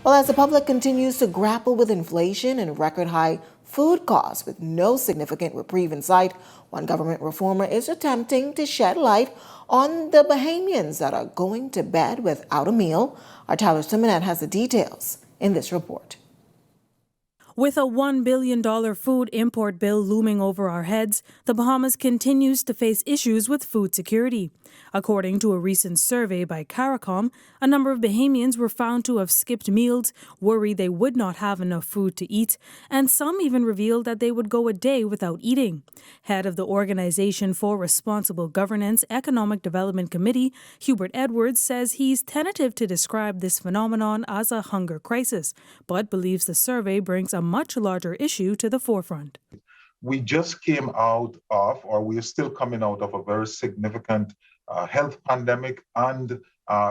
Well, as the public continues to grapple with inflation and record high food costs with no significant reprieve in sight, one government reformer is attempting to shed light on the Bahamians that are going to bed without a meal. Our Tyler Simonet has the details in this report. With a $1 billion food import bill looming over our heads, the Bahamas continues to face issues with food security. According to a recent survey by CARICOM, a number of Bahamians were found to have skipped meals, worried they would not have enough food to eat, and some even revealed that they would go a day without eating. Head of the Organization for Responsible Governance Economic Development Committee, Hubert Edwards, says he's tentative to describe this phenomenon as a hunger crisis, but believes the survey brings a much larger issue to the forefront. We just came out of, or we are still coming out of, a very significant health pandemic and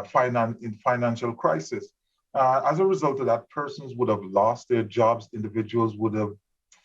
financial crisis. As a result of that, persons would have lost their jobs, individuals would have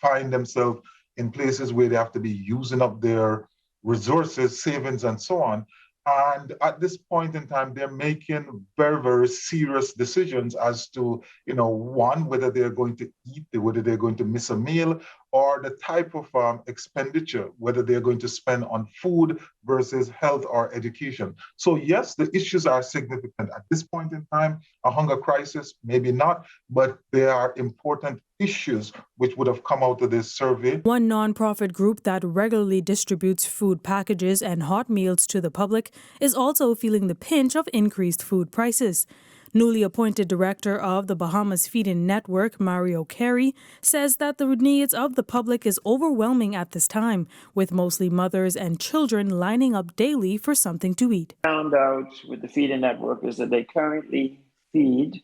find themselves in places where they have to be using up their resources, savings, and so on. And at this point in time, they're making very, very serious decisions as to, one, whether they're going to eat, whether they're going to miss a meal, or the type of expenditure, whether they're going to spend on food versus health or education. So yes, the issues are significant. At this point in time, a hunger crisis, maybe not, but there are important issues which would have come out of this survey. One nonprofit group that regularly distributes food packages and hot meals to the public is also feeling the pinch of increased food prices. Newly appointed director of the Bahamas Feeding Network, Mario Carey, says that the needs of the public is overwhelming at this time, with mostly mothers and children lining up daily for something to eat. Found out with the Feeding Network is that they currently feed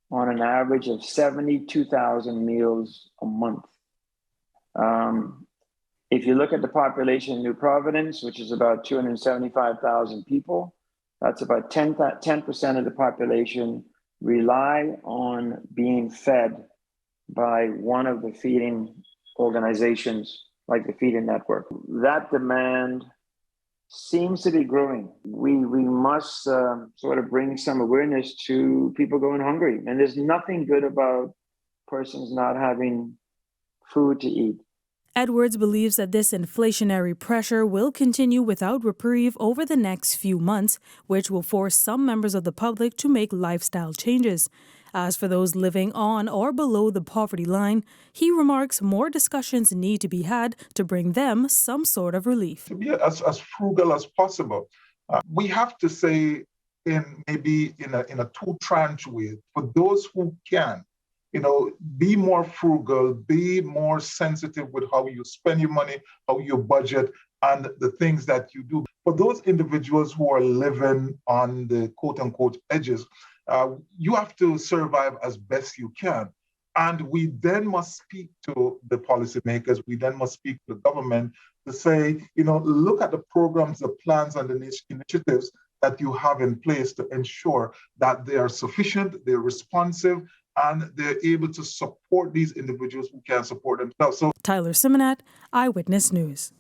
on an average of 72,000 meals a month. If you look at the population in New Providence, which is about 275,000 people, that's about 10% of the population rely on being fed by one of the feeding organizations like the Feeding Network. That demand seems to be growing. We must sort of bring some awareness to people going hungry. And there's nothing good about persons not having food to eat. Edwards believes that this inflationary pressure will continue without reprieve over the next few months, which will force some members of the public to make lifestyle changes. As for those living on or below the poverty line, he remarks more discussions need to be had to bring them some sort of relief. To be as frugal as possible. We have to say in a two-tranche way, for those who can, be more frugal, be more sensitive with how you spend your money, how you budget, and the things that you do. For those individuals who are living on the quote-unquote edges, you have to survive as best you can. And we then must speak to the policymakers, we then must speak to the government to say, look at the programs, the plans, and the initiatives that you have in place to ensure that they are sufficient, they're responsive, and they're able to support these individuals who can't support themselves. Tyler Simonet, Eyewitness News.